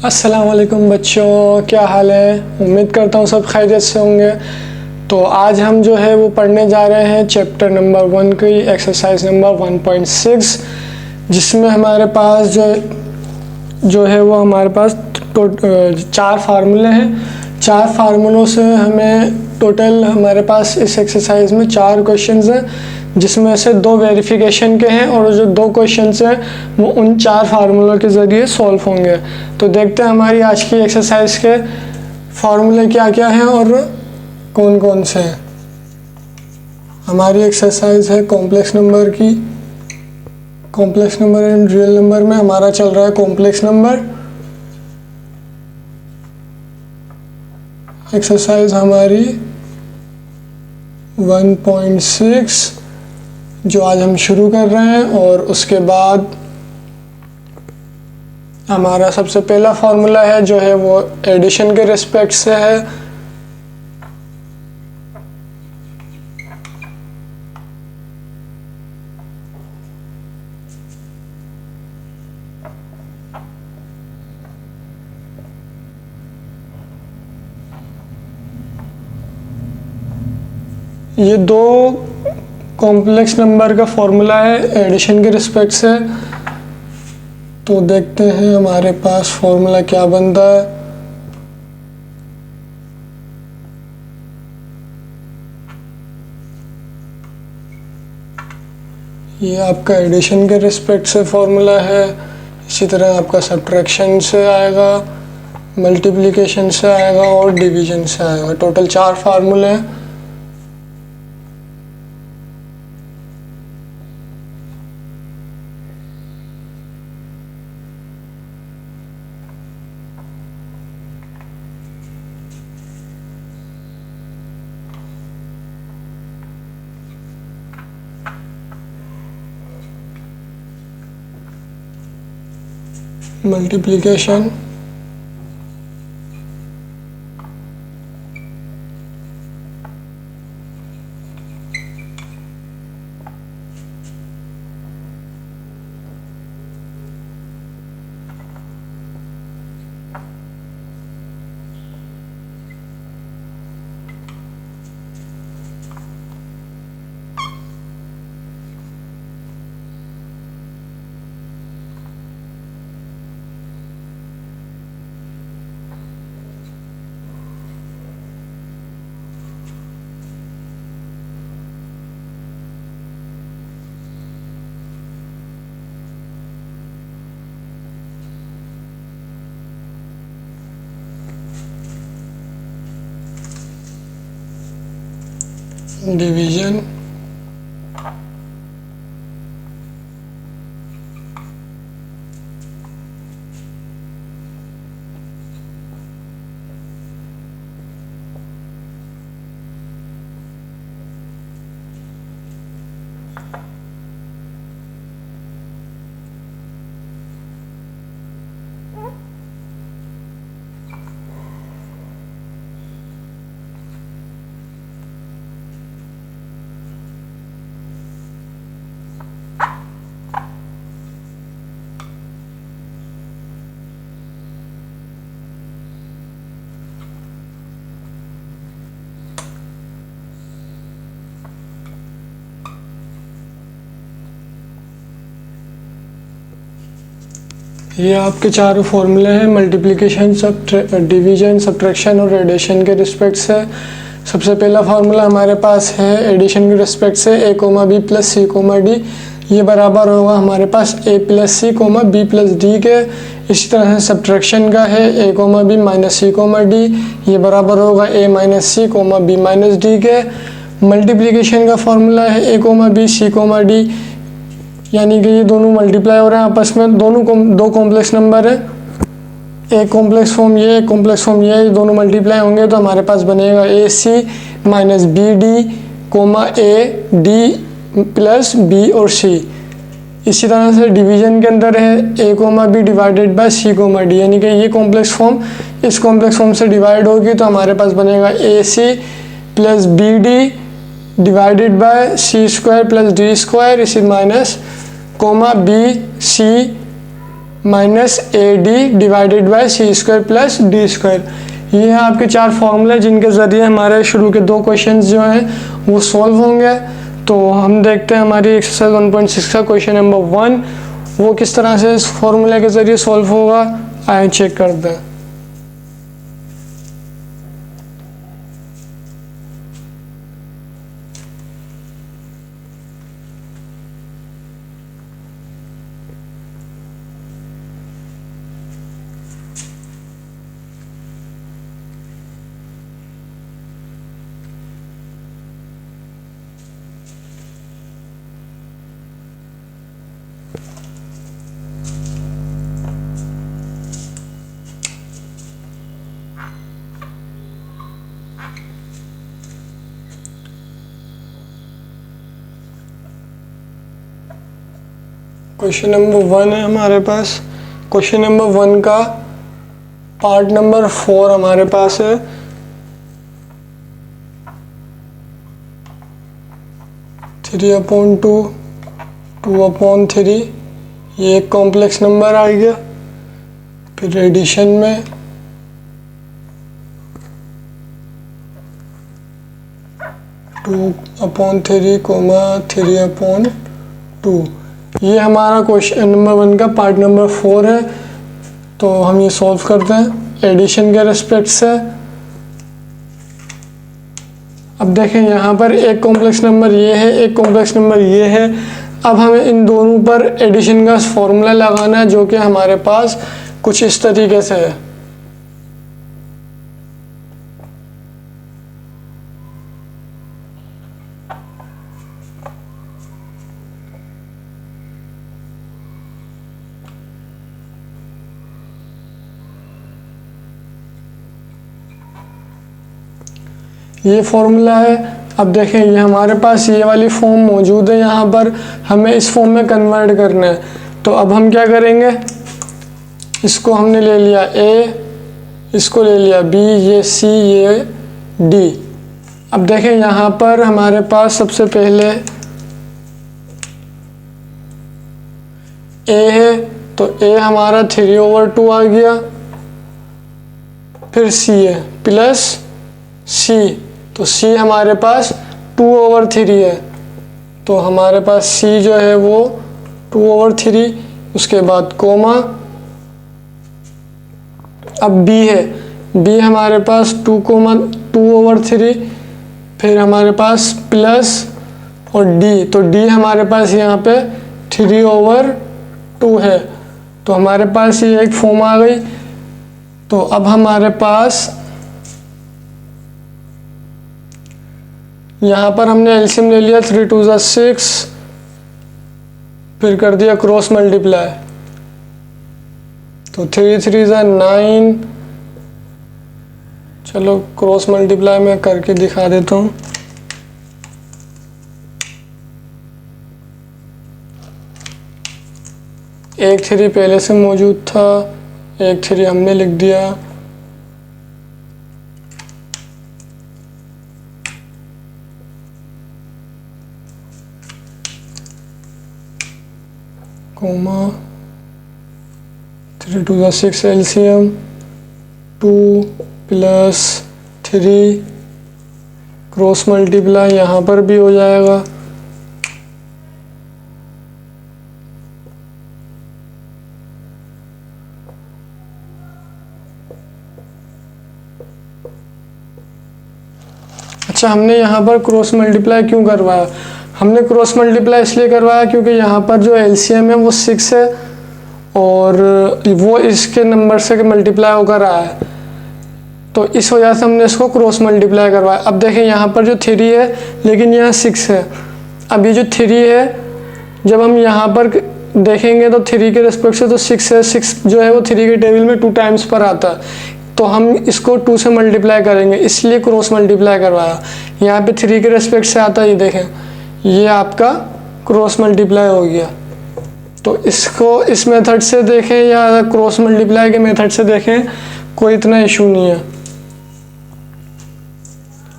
अस्सलाम वालेकुम बच्चों, क्या हाल है। उम्मीद करता हूँ सब खैरियत से होंगे। तो आज हम जो है वो पढ़ने जा रहे हैं चैप्टर नंबर 1 की एक्सरसाइज नंबर 1.6, जिसमें हमारे पास जो है वो हमारे पास 4 फार्मूले हैं। 4 फार्मूलों से हमें टोटल हमारे पास इस एक्सरसाइज में 4 क्वेश्चंस हैं, जिसमें से 2 वेरिफिकेशन के हैं और जो 2 क्वेश्चंस हैं वो उन 4 फार्मूलों के ज़रिए सॉल्व होंगे। तो देखते हैं हमारी आज की एक्सरसाइज के फार्मूले क्या क्या हैं और कौन कौन से हैं। हमारी एक्सरसाइज है कॉम्प्लेक्स नंबर की। Complex number and real number में हमारा चल रहा है कॉम्प्लेक्स नंबर। एक्सरसाइज हमारी 1.6 जो आज हम शुरू कर रहे हैं, और उसके बाद हमारा सबसे पहला फार्मूला है जो है वो एडिशन के रिस्पेक्ट से है। ये 2 कॉम्प्लेक्स नंबर का फॉर्मूला है एडिशन के रिस्पेक्ट से। तो देखते हैं हमारे पास फॉर्मूला क्या बनता है। ये आपका एडिशन के रिस्पेक्ट से फॉर्मूला है। इसी तरह आपका सब्ट्रैक्शन से आएगा, मल्टीप्लिकेशन से आएगा और डिवीजन से आएगा। टोटल 4 फार्मूले हैं। मल्टीप्लिकेशन, डिवीजन, ये आपके 4 फॉर्मूले हैं मल्टीप्लिकेशन, डिवीजन, सब्ट्रैक्शन और एडिशन के रिस्पेक्ट से। सबसे पहला फार्मूला हमारे पास है एडिशन के रिस्पेक्ट से a, b plus c, d। ये बराबर होगा हमारे पास a plus c, b plus d के। इसी तरह से सब्ट्रैक्शन का है a, b minus c, d। ये बराबर होगा a minus c, b minus d के। मल्टीप्लिकेशन का फार्मूला है a, b, c, d, यानी कि ये दोनों मल्टीप्लाई हो रहे हैं आपस में। दो कॉम्प्लेक्स नंबर है, एक कॉम्प्लेक्स फॉर्म ये, एक कॉम्प्लेक्स फॉर्म ये दोनों मल्टीप्लाई होंगे तो हमारे पास बनेगा A C minus B D comma A D plus B और सी। इसी तरह से डिवीजन के अंदर है A comma B divided by C comma D, यानी कि ये कॉम्प्लेक्स फॉर्म इस कॉम्प्लेक्स फॉर्म से डिवाइड होगी तो हमारे पास बनेगा A C plus B D divided by C square plus D square, इसी minus comma B C minus AD divided by C² plus D²। ये है आपके 4 फॉर्मूले जिनके ज़रिए हमारे शुरू के 2 क्वेश्चंस जो हैं वो सॉल्व होंगे। तो हम देखते हैं हमारी एक्सरसाइज 1.6 का क्वेश्चन नंबर 1 वो किस तरह से इस फॉर्मूले के ज़रिए सॉल्व होगा। आइए चेक करते हैं। क्वेश्चन नंबर 1 है हमारे पास। क्वेश्चन नंबर 1 का पार्ट नंबर 4 हमारे पास है। थ्री अपॉन टू, 2/3 ये एक कॉम्प्लेक्स नंबर आ गया। फिर एडिशन में 2/3, 3/2। ये हमारा क्वेश्चन नंबर 1 का पार्ट नंबर 4 है। तो हम ये सॉल्व करते हैं एडिशन के रिस्पेक्ट से। अब देखें यहाँ पर एक कॉम्प्लेक्स नंबर ये है, एक कॉम्प्लेक्स नंबर ये है। अब हमें इन दोनों पर एडिशन का फॉर्मूला लगाना है जो कि हमारे पास कुछ इस तरीके से है। ये फॉर्मूला है। अब देखें ये हमारे पास ये वाली फॉर्म मौजूद है, यहाँ पर हमें इस फॉर्म में कन्वर्ट करना है। तो अब हम क्या करेंगे, इसको हमने ले लिया A, इसको ले लिया B, ये C, ये D। अब देखें यहाँ पर हमारे पास सबसे पहले A है, तो A हमारा 3/2 आ गया। फिर C है प्लस C, तो C हमारे पास 2/3 है। तो हमारे पास C जो है वो 2/3। उसके बाद कोमा, अब B है, B हमारे पास 2/3। फिर हमारे पास प्लस और D, तो D हमारे पास यहाँ पे 3/2 है। तो हमारे पास ये एक फॉर्म आ गई। तो अब हमारे पास यहाँ पर हमने एलसीएम ले लिया, 3 2 6, फिर कर दिया क्रॉस मल्टीप्लाई, तो 3 3 9। चलो क्रॉस मल्टीप्लाई मैं करके दिखा देता हूँ। एक 3 पहले से मौजूद था, एक 3 हमने लिख दिया। Comma 3 2 6 LCM 2 plus 3 cross multiply यहाँ पर भी हो जाएगा। अच्छा, हमने यहाँ पर क्रॉस मल्टीप्लाई क्यों करवाया? हमने क्रॉस मल्टीप्लाई इसलिए करवाया क्योंकि यहाँ पर जो एलसीएम है वो 6 है और वो इसके नंबर से मल्टीप्लाई होकर आया है, तो इस वजह से हमने इसको क्रॉस मल्टीप्लाई करवाया। अब देखें यहाँ पर जो 3 है लेकिन यहाँ 6 है। अब ये जो 3 है जब हम यहाँ पर देखेंगे तो 3 के रिस्पेक्ट से तो 6 है, 6 जो है वो 3 के टेबल में 2 टाइम्स पर आता है, तो हम इसको 2 से मल्टीप्लाई करेंगे, इसलिए क्रॉस मल्टीप्लाई करवाया। यहाँ पे 3 के रिस्पेक्ट से आता है, ये देखें ये आपका क्रॉस मल्टीप्लाई हो गया। तो इसको इस मेथड से देखें या क्रॉस मल्टीप्लाई के मेथड से देखें, कोई इतना इशू नहीं है।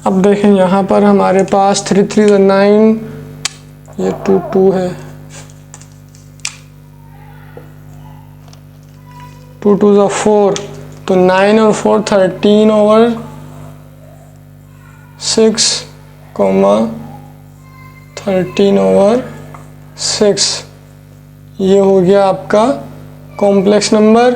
अब देखें यहाँ पर हमारे पास 3 3 9, ये 2 2 है। 2 2 ज़ा 4, तो 9 और 4 13 ओवर 6 कोमा 13 ओवर 6, ये हो गया आपका कॉम्प्लेक्स नंबर।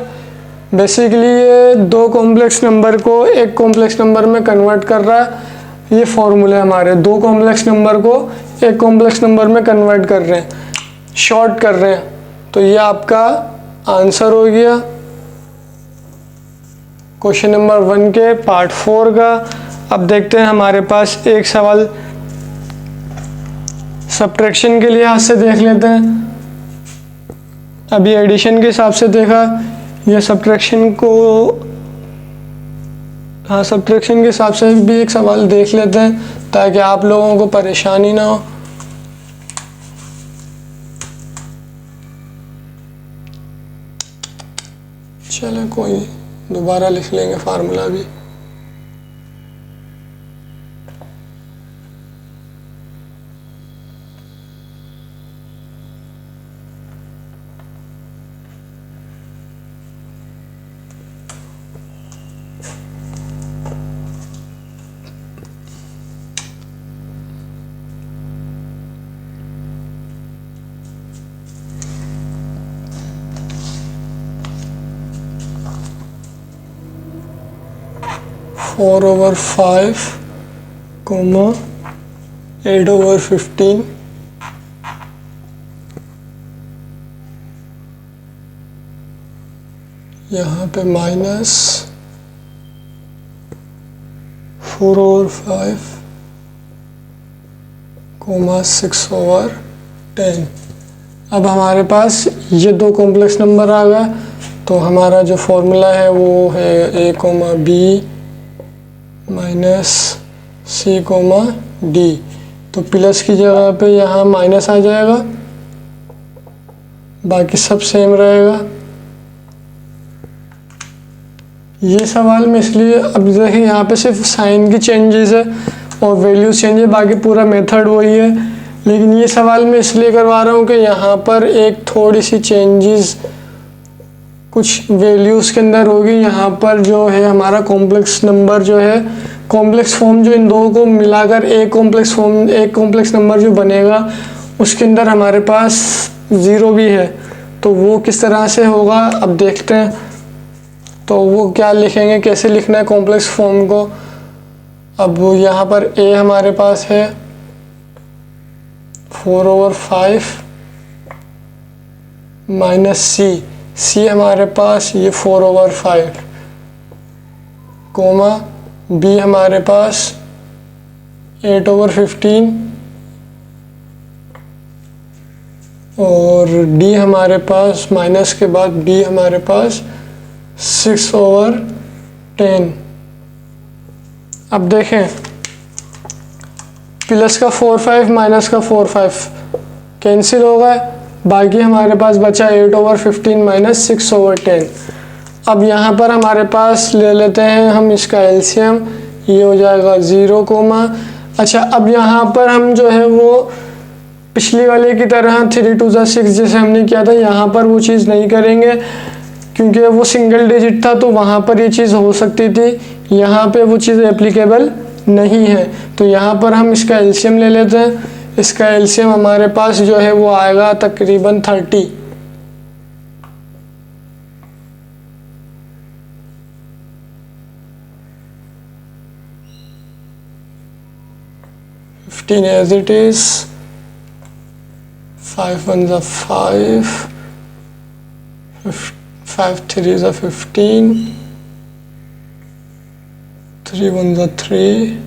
बेसिकली ये दो कॉम्प्लेक्स नंबर को एक कॉम्प्लेक्स नंबर में कन्वर्ट कर रहा है। ये फॉर्मूले हमारे दो कॉम्प्लेक्स नंबर को एक कॉम्प्लेक्स नंबर में कन्वर्ट कर रहे हैं, शॉर्ट कर रहे हैं। तो ये आपका आंसर हो गया क्वेश्चन नंबर 1 के पार्ट 4 का। अब देखते हैं हमारे पास एक सवाल सब्ट्रैक्शन के लिहाज से देख लेते हैं। अभी एडिशन के हिसाब से देखा, ये सब्ट्रैक्शन को, हाँ सब्ट्रैक्शन के हिसाब से भी एक सवाल देख लेते हैं ताकि आप लोगों को परेशानी ना हो। चलो कोई दोबारा लिख लेंगे फार्मूला भी। फोर ओवर 5 कोमा 8 ओवर 15, यहाँ पे माइनस 4 ओवर 5 कोमा 6 ओवर 10। अब हमारे पास ये दो कॉम्प्लेक्स नंबर आ गया, तो हमारा जो फॉर्मूला है वो है a comma b minus C comma D. तो प्लस की जगह पे यहाँ माइनस आ जाएगा, बाकी सब सेम रहेगा। ये सवाल में इसलिए, अब देखिए यहाँ पे सिर्फ साइन की चेंजेस है और वैल्यूज चेंज है, बाकी पूरा मेथड वही है। लेकिन ये सवाल मैं इसलिए करवा रहा हूँ कि यहाँ पर एक थोड़ी सी चेंजेस कुछ वैल्यूज़ के अंदर होगी। यहाँ पर जो है हमारा कॉम्प्लेक्स नंबर जो है, कॉम्प्लेक्स फॉर्म जो इन दो को मिलाकर एक कॉम्प्लेक्स नंबर जो बनेगा उसके अंदर हमारे पास 0 भी है। तो वो किस तरह से होगा अब देखते हैं। तो वो क्या लिखेंगे, कैसे लिखना है कॉम्प्लेक्स फॉर्म को। अब यहाँ पर a हमारे पास है 4 ओवर 5 माइनस सी हमारे पास ये 4 ओवर 5 कोमा b हमारे पास 8 ओवर 15 और d हमारे पास माइनस के बाद b हमारे पास 6 ओवर 10। अब देखें प्लस का 4 5 माइनस का 4 5 कैंसिल हो गए, बाकी हमारे पास बचा 8 ओवर 15 माइनस 6 ओवर 10। अब यहाँ पर हमारे पास ले लेते हैं हम इसका एलसीएम, ये हो जाएगा 0 कोमा। अच्छा अब यहाँ पर हम जो है वो पिछली वाले की तरह 3 2 6 जैसे हमने किया था, यहाँ पर वो चीज़ नहीं करेंगे क्योंकि वो सिंगल डिजिट था, तो वहाँ पर ये चीज़ हो सकती थी। यहाँ पे वो चीज़ एप्लीकेबल नहीं है, तो यहाँ पर हम इसका एलसीएम ले लेते हैं। इसका एलसीएम हमारे पास जो है वो आएगा तकरीबन 30। 15 as it is, 5 1s are 5, 5 3s are 15, 3 1s are 3,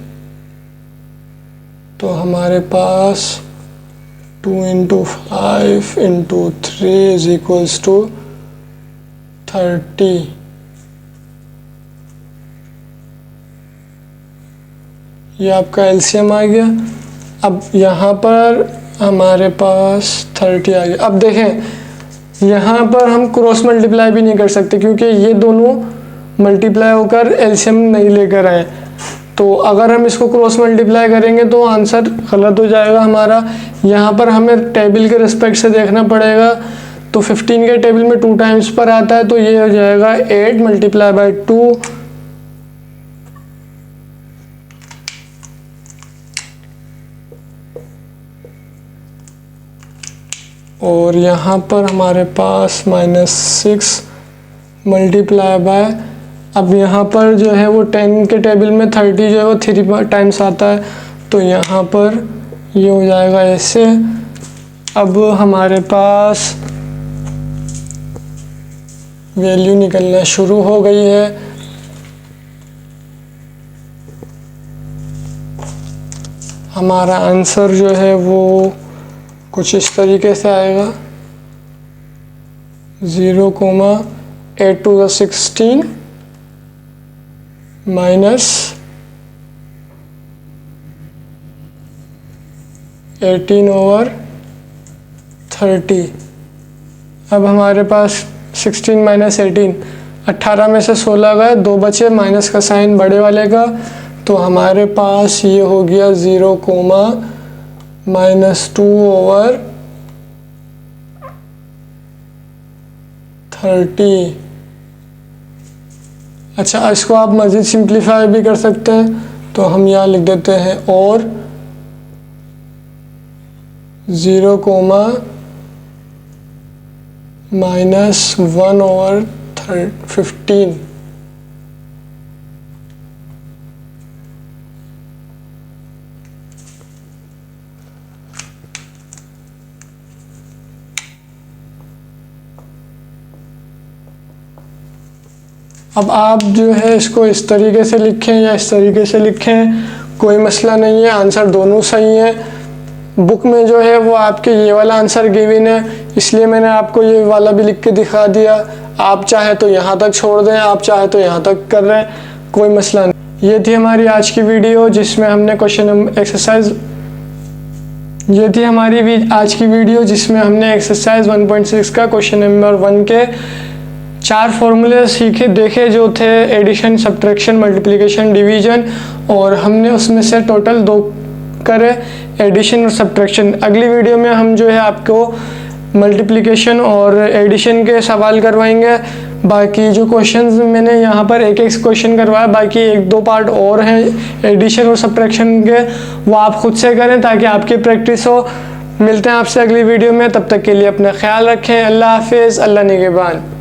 तो हमारे पास 2 into 5 into 3 is equals to 30। ये आपका एलसीएम आ गया। अब यहाँ पर हमारे पास 30 आ गया। अब देखें यहाँ पर हम क्रॉस मल्टीप्लाई भी नहीं कर सकते क्योंकि ये दोनों मल्टीप्लाई होकर एलसीएम नहीं लेकर आए। तो अगर हम इसको क्रॉस मल्टीप्लाई करेंगे तो आंसर गलत हो जाएगा हमारा। यहाँ पर हमें टेबल के रिस्पेक्ट से देखना पड़ेगा। तो 15 के टेबल में 2 टाइम्स पर आता है, तो ये हो जाएगा 8 मल्टीप्लाई बाई 2 और यहाँ पर हमारे पास -6 मल्टीप्लाई बाय, अब यहाँ पर जो है वो 10 के टेबल में 30 जो है वो 3 टाइम्स आता है, तो यहाँ पर ये हो जाएगा ऐसे। अब हमारे पास वैल्यू निकलना शुरू हो गई है। हमारा आंसर जो है वो कुछ इस तरीके से आएगा 0,8 to the 16 माइनस 18/30। अब हमारे पास 16 माइनस 18, 18 में से 16 गए, 2 बचे, माइनस का साइन बड़े वाले का, तो हमारे पास ये हो गया 0,-2/30। अच्छा, इसको आप मज़ीद सिंप्लीफाई भी कर सकते हैं, तो हम यहाँ लिख देते हैं और 0,-1/15। अब आप जो है इसको इस तरीके से लिखें या इस तरीके से लिखें, कोई मसला नहीं है, आंसर दोनों सही है। बुक में जो है वो आपके ये वाला आंसर गिवन है, इसलिए मैंने आपको ये वाला भी लिख के दिखा दिया। आप चाहे तो यहाँ तक छोड़ दें, आप चाहे तो यहाँ तक कर रहे हैं, कोई मसला नहीं। ये थी हमारी आज की वीडियो जिसमें हमने एक्सरसाइज 1.6 का क्वेश्चन नंबर 1 के 4 फॉर्मूले सीखे देखे, जो थे एडिशन, सब्ट्रैक्शन, मल्टीप्लिकेशन, डिवीजन, और हमने उसमें से टोटल 2 करे, एडिशन और सब्ट्रैक्शन। अगली वीडियो में हम जो है आपको मल्टीप्लिकेशन और एडिशन के सवाल करवाएंगे। बाकी जो क्वेश्चंस मैंने यहाँ पर एक क्वेश्चन करवाया, बाकी 1-2 पार्ट और हैं एडिशन और सब्ट्रैक्शन के, वो आप खुद से करें ताकि आपकी प्रैक्टिस हो। मिलते हैं आपसे अगली वीडियो में, तब तक के लिए अपना ख्याल रखें। अल्लाह हाफिज़, अल्लाह निगहबान।